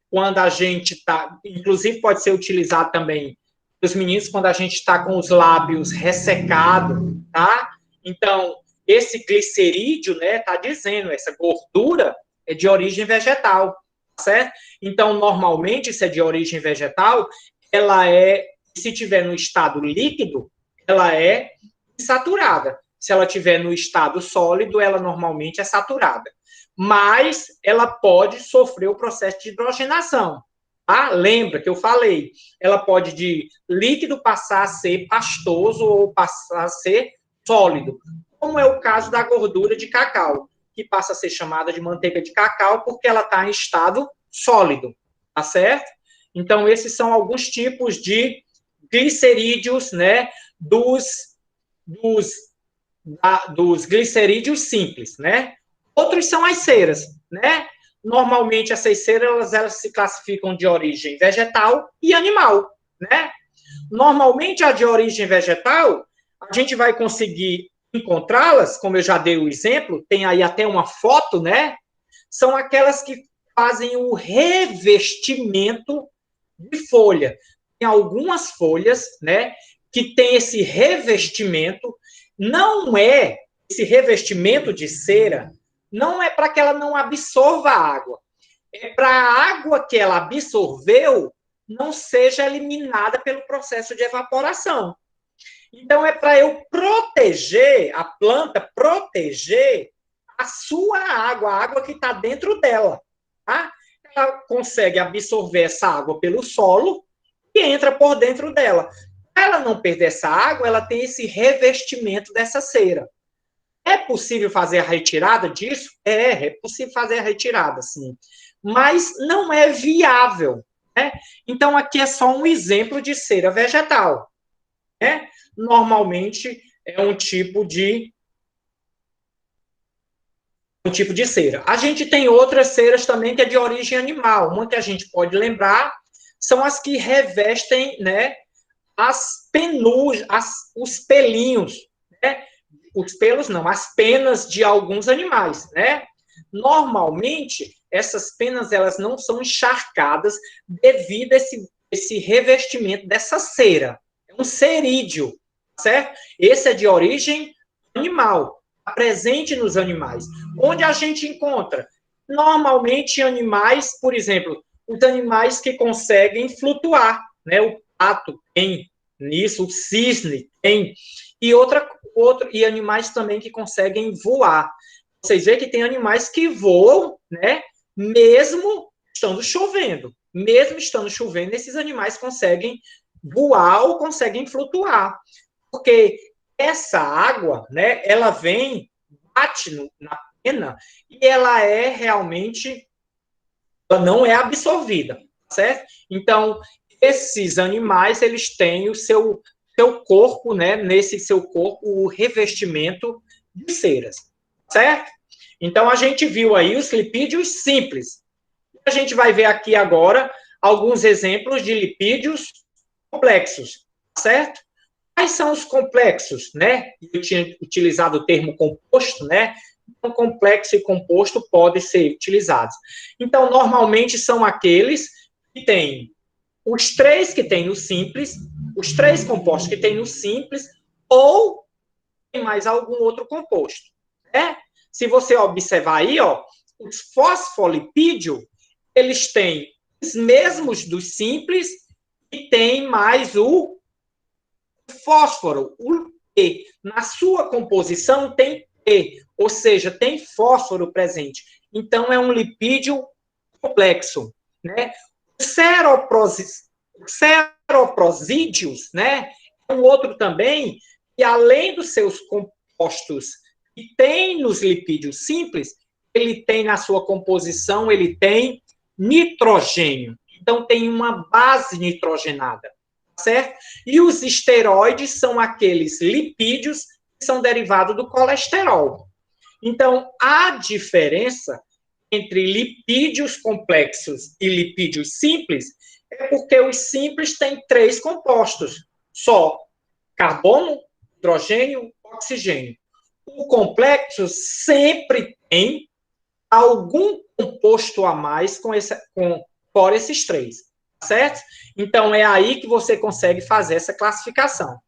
quando a gente está, inclusive pode ser utilizado também para os meninos quando a gente está com os lábios ressecados, tá? Então, esse glicerídeo, né, tá dizendo, essa gordura é de origem vegetal, certo? Então, normalmente, se é de origem vegetal, ela é, se tiver no estado líquido, ela é insaturada. Se ela tiver no estado sólido, ela normalmente é saturada. Mas ela pode sofrer o processo de hidrogenação. Tá? Lembra que eu falei, ela pode de líquido passar a ser pastoso ou passar a ser sólido, como é o caso da gordura de cacau, que passa a ser chamada de manteiga de cacau porque ela está em estado sólido, tá certo? Então, esses são alguns tipos de glicerídeos, né, dos glicerídeos simples, né? Outros são as ceras, né? Normalmente, essas ceras, elas se classificam de origem vegetal e animal, né? Normalmente, a de origem vegetal, a gente vai conseguir encontrá-las, como eu já dei o exemplo, tem aí até uma foto, né? São aquelas que fazem o revestimento de folha. Tem algumas folhas, né, que tem esse revestimento, não é esse revestimento de cera, não é para que ela não absorva a água, é para a água que ela absorveu não seja eliminada pelo processo de evaporação. Então, é para eu proteger, a planta proteger a sua água, a água que está dentro dela. Tá? Ela consegue absorver essa água pelo solo e entra por dentro dela. Para ela não perder essa água, ela tem esse revestimento dessa cera. É possível fazer a retirada disso? É possível fazer a retirada, sim. Mas não é viável. Né? Então, aqui é só um exemplo de cera vegetal. Né? Normalmente, é um tipo de cera. A gente tem outras ceras também que é de origem animal. Uma que a gente pode lembrar são as que revestem, né, as penugens, os pelinhos, né? Os pelos não, as penas de alguns animais, né? Normalmente, essas penas elas não são encharcadas devido a esse revestimento dessa cera. É um cerídeo, certo? Esse é de origem animal, está presente nos animais. Onde a gente encontra? Normalmente animais, por exemplo, os animais que conseguem flutuar, né? O pato tem nisso, o cisne tem, e animais também que conseguem voar. Vocês veem que tem animais que voam, né? Mesmo estando chovendo. Mesmo estando chovendo, esses animais conseguem voar ou conseguem flutuar. Porque essa água, né, ela vem, bate na pena e ela é realmente, ela não é absorvida, certo? Então, esses animais, eles têm o seu corpo, né, nesse seu corpo, o revestimento de ceras, certo? Então, a gente viu aí os lipídios simples. A gente vai ver aqui agora alguns exemplos de lipídios complexos, certo? Quais são os complexos, né? Eu tinha utilizado o termo composto, né? Então, complexo e composto podem ser utilizados. Então, normalmente são aqueles que têm os três que tem no simples, os três compostos que tem no simples, ou tem mais algum outro composto, né? Se você observar aí, ó, os fosfolipídios, eles têm os mesmos dos simples e tem mais o fósforo, o P. Na sua composição tem P, ou seja, tem fósforo presente. Então, é um lipídio complexo, né? Os seroprosídeos, né? É um outro também, que além dos seus compostos que tem nos lipídios simples, ele tem na sua composição, ele tem nitrogênio. Então, tem uma base nitrogenada, certo? E os esteroides são aqueles lipídios que são derivados do colesterol. Então, a diferença entre lipídios complexos e lipídios simples é porque os simples têm três compostos, só carbono, hidrogênio, oxigênio. O complexo sempre tem algum composto a mais por esses três, certo? Então, é aí que você consegue fazer essa classificação.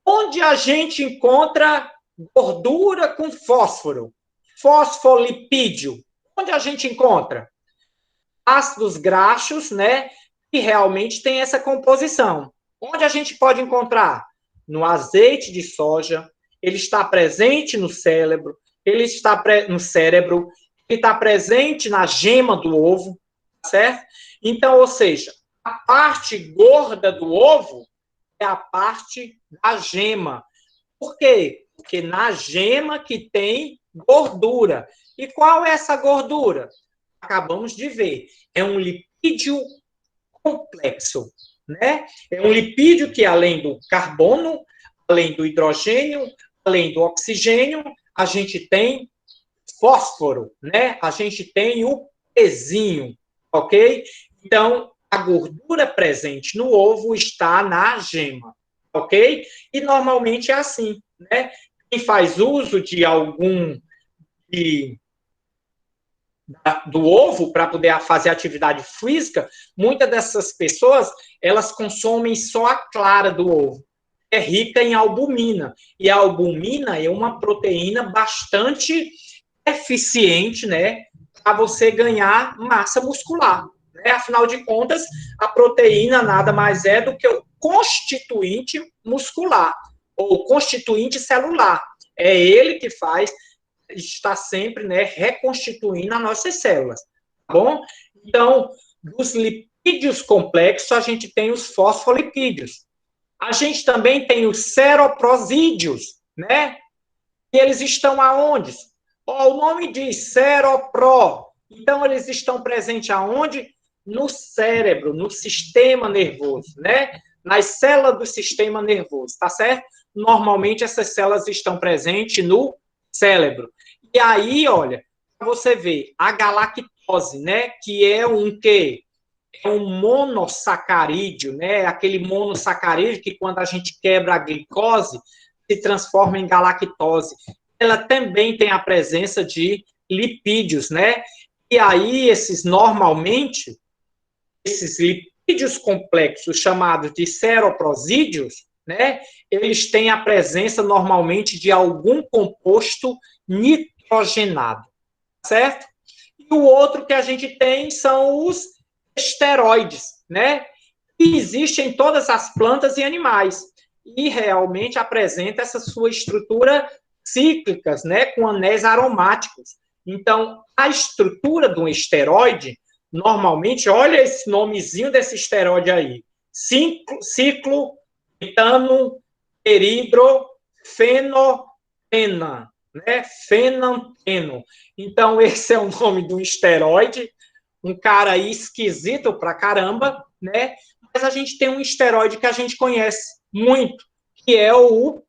Onde a gente encontra gordura com fósforo? Fosfolipídio. Onde a gente encontra? Ácidos graxos, né? Que realmente tem essa composição. Onde a gente pode encontrar? No azeite de soja, ele está presente no cérebro, ele está no cérebro, ele está presente na gema do ovo, certo? Então, ou seja, a parte gorda do ovo é a parte da gema. Por quê? Porque na gema que tem gordura. E qual é essa gordura? Acabamos de ver. É um lipídio complexo, né? É um lipídio que, além do carbono, além do hidrogênio, além do oxigênio, a gente tem fósforo, né? A gente tem o pezinho, ok? Então, a gordura presente no ovo está na gema, ok? E normalmente é assim, né? Quem faz uso de do ovo para poder fazer atividade física, muitas dessas pessoas, elas consomem só a clara do ovo. É rica em albumina. E a albumina é uma proteína bastante eficiente, né, para você ganhar massa muscular. né? Afinal de contas, a proteína nada mais é do que o constituinte muscular, ou constituinte celular. É ele que faz, está sempre, né, reconstituindo as nossas células, tá bom? Então, dos lipídios complexos, a gente tem os fosfolipídios. A gente também tem os seroprosídeos, né? E eles estão aonde? O nome diz seropro. Então, eles estão presentes aonde? No cérebro, no sistema nervoso, né? Nas células do sistema nervoso, tá certo? Normalmente, essas células estão presentes no cérebro. E aí, olha, você vê a galactose, né? Que é um quê? É um monossacarídeo, né? Aquele monossacarídeo que, quando a gente quebra a glicose, se transforma em galactose. Ela também tem a presença de lipídios, né? E aí, normalmente, esses lipídios complexos, chamados de seroprosídeos, né? Eles têm a presença, normalmente, de algum composto nitrogenado, certo? E o outro que a gente tem são os esteroides, né? Que existem em todas as plantas e animais. E realmente apresenta essa sua estrutura cíclicas, né, com anéis aromáticos. Então, a estrutura de um esteroide, normalmente, olha esse nomezinho desse esteroide aí, ciclo etano eridrofenotena, né, fenanteno. Então, esse é o nome de um esteroide, um cara aí esquisito pra caramba, né, mas a gente tem um esteroide que a gente conhece muito, que é o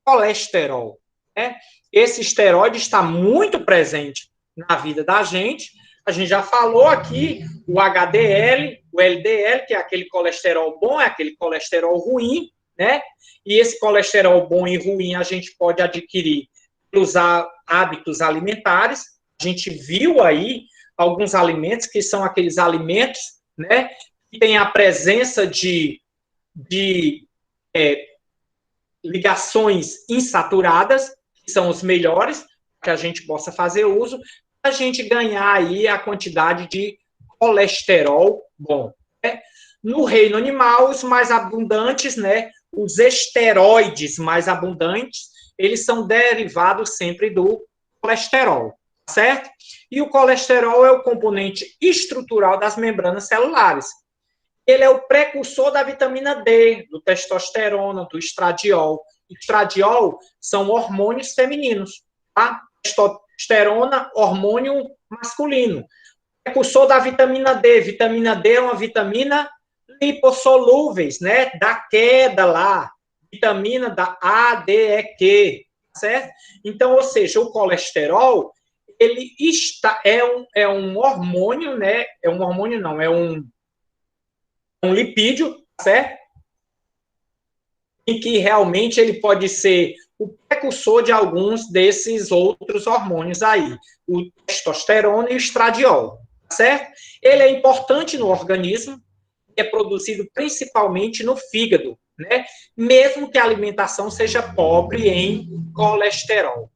colesterol. Né? Esse esteroide está muito presente na vida da gente. A gente já falou aqui o HDL, o LDL, que é aquele colesterol bom, é aquele colesterol ruim, né? E esse colesterol bom e ruim a gente pode adquirir pelos hábitos alimentares. A gente viu aí alguns alimentos que são aqueles alimentos, né, que tem a presença de ligações insaturadas, que são os melhores, que a gente possa fazer uso, para a gente ganhar aí a quantidade de colesterol bom. Né? No reino animal, os mais abundantes, né, os esteroides mais abundantes, eles são derivados sempre do colesterol, certo? E o colesterol é o componente estrutural das membranas celulares. Ele é o precursor da vitamina D, do testosterona, do estradiol. Estradiol são hormônios femininos, tá? Testosterona, hormônio masculino. Precursor da vitamina D. Vitamina D é uma vitamina lipossolúveis, né? Da queda lá. Vitamina da A, D, E, Q, certo? Então, ou seja, o colesterol, ele é um hormônio, né? É um hormônio, não, é um lipídio, certo? Em que realmente ele pode ser o precursor de alguns desses outros hormônios aí, o testosterona e o estradiol, certo? Ele é importante no organismo, é produzido principalmente no fígado, né? Mesmo que a alimentação seja pobre em colesterol,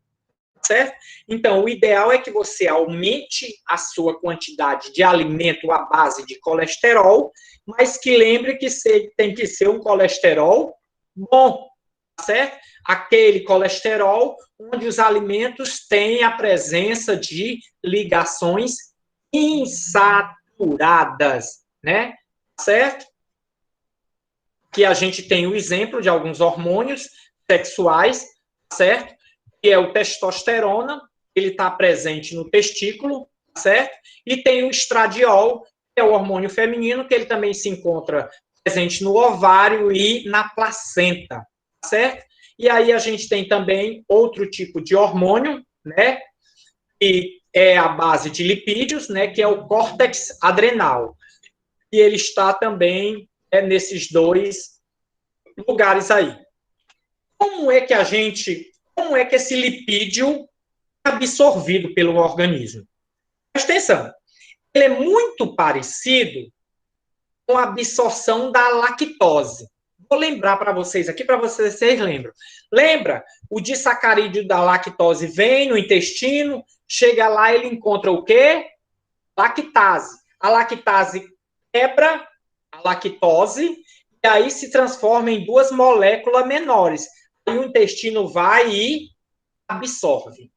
certo? Então, o ideal é que você aumente a sua quantidade de alimento à base de colesterol, mas que lembre que tem que ser um colesterol bom, certo? Aquele colesterol onde os alimentos têm a presença de ligações insaturadas, né? Certo? Que a gente tem o exemplo de alguns hormônios sexuais, certo? Que é o testosterona, ele está presente no testículo, certo? E tem o estradiol, que é o hormônio feminino, que ele também se encontra presente no ovário e na placenta, certo? E aí a gente tem também outro tipo de hormônio, né? Que é a base de lipídios, né? Que é o córtex adrenal. E ele está também nesses dois lugares aí. Como é que esse lipídio é absorvido pelo organismo? Presta atenção, ele é muito parecido com a absorção da lactose. Vou lembrar para vocês aqui, para vocês lembram. Lembra? O disacarídeo da lactose vem no intestino, chega lá, ele encontra o quê? Lactase. A lactase quebra a lactose e aí se transforma em duas moléculas menores. E o intestino vai e absorve.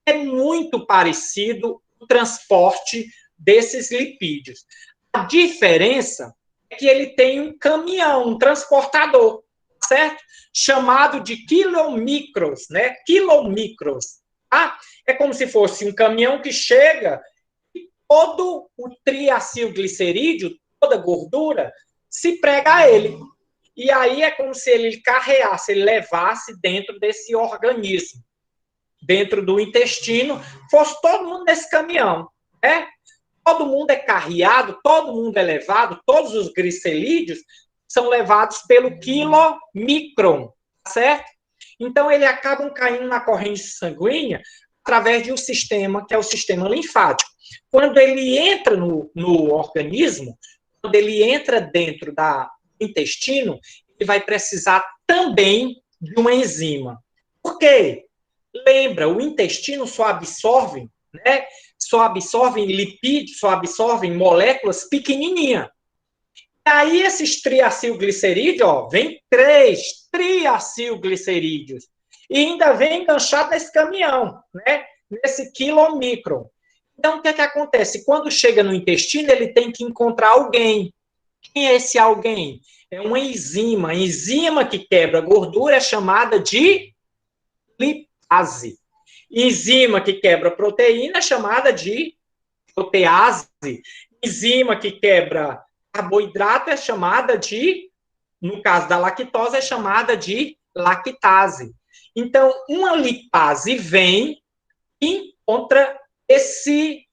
É muito parecido o transporte desses lipídios. A diferença é que ele tem um caminhão, um transportador, certo? Chamado de quilomicros, né? Quilomicros, tá? É como se fosse um caminhão que chega e todo o triacilglicerídeo, toda a gordura, se prega a ele. E aí é como se ele carreasse, ele levasse dentro desse organismo, dentro do intestino, fosse todo mundo nesse caminhão, né? Todo mundo é carreado, todo mundo é levado, todos os glicerídeos são levados pelo quilomicron, certo? Então, eles acabam caindo na corrente sanguínea através de um sistema, que é o sistema linfático. Quando ele entra no organismo, quando ele entra dentro do intestino, ele vai precisar também de uma enzima. Por quê? Lembra, o intestino só absorve, né? Só absorvem lipídios, só absorvem moléculas pequenininhas. Aí esses triacilglicerídeos, ó, vem 3 triacilglicerídeos. E ainda vem enganchado nesse caminhão, né? Nesse quilomicron. Então, o que é que acontece? Quando chega no intestino, ele tem que encontrar alguém. Quem é esse alguém? É uma enzima. A enzima que quebra gordura é chamada de lipase. Enzima que quebra proteína é chamada de protease. Enzima que quebra carboidrato é chamada de, no caso da lactose, é chamada de lactase. Então, uma lipase vem e encontra esse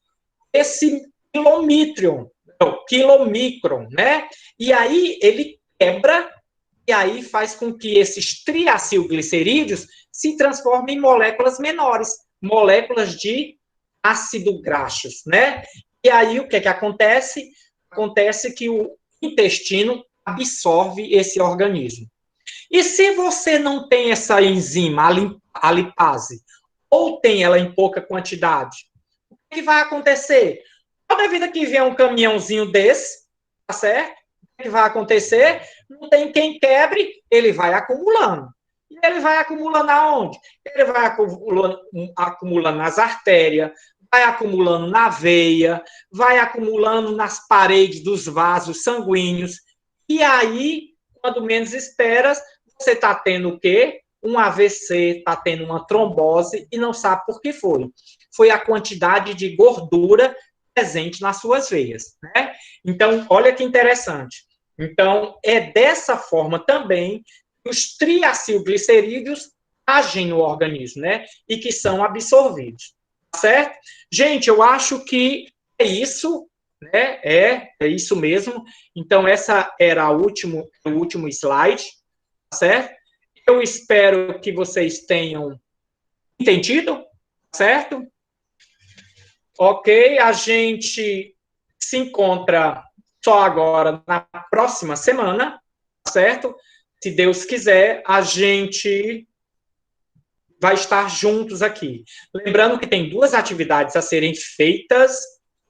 quilomicron, né? E aí ele quebra e aí faz com que esses triacilglicerídeos se transformem em moléculas menores, moléculas de ácido graxos, né? E aí o que é que acontece? Acontece que o intestino absorve esse organismo. E se você não tem essa enzima, a lipase, ou tem ela em pouca quantidade, o que vai acontecer? Toda vida que vier um caminhãozinho desse, tá certo? O que vai acontecer? Não tem quem quebre, ele vai acumulando. E ele vai acumulando aonde? Ele vai acumulando nas artérias, vai acumulando na veia, vai acumulando nas paredes dos vasos sanguíneos. E aí, quando menos esperas, você está tendo o quê? Um AVC, está tendo uma trombose e não sabe por que foi. Foi a quantidade de gordura presente nas suas veias, né? Então, olha que interessante. Então, é dessa forma também que os triacilglicerídeos agem no organismo, né? E que são absorvidos, certo? Gente, eu acho que é isso, né? É isso mesmo. Então, essa era o último slide, certo? Eu espero que vocês tenham entendido, certo? Ok, a gente se encontra só agora na próxima semana, certo? Se Deus quiser, a gente vai estar juntos aqui. Lembrando que tem 2 atividades a serem feitas,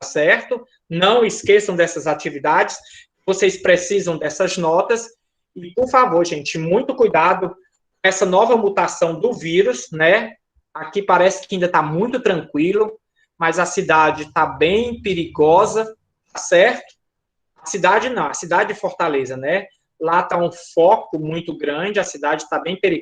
certo? Não esqueçam dessas atividades. Vocês precisam dessas notas. E, por favor, gente, muito cuidado com essa nova mutação do vírus, né? Aqui parece que ainda está muito tranquilo, mas a cidade está bem perigosa, tá certo? A cidade não, a cidade de Fortaleza, né? Lá está um foco muito grande, a cidade está bem perigosa.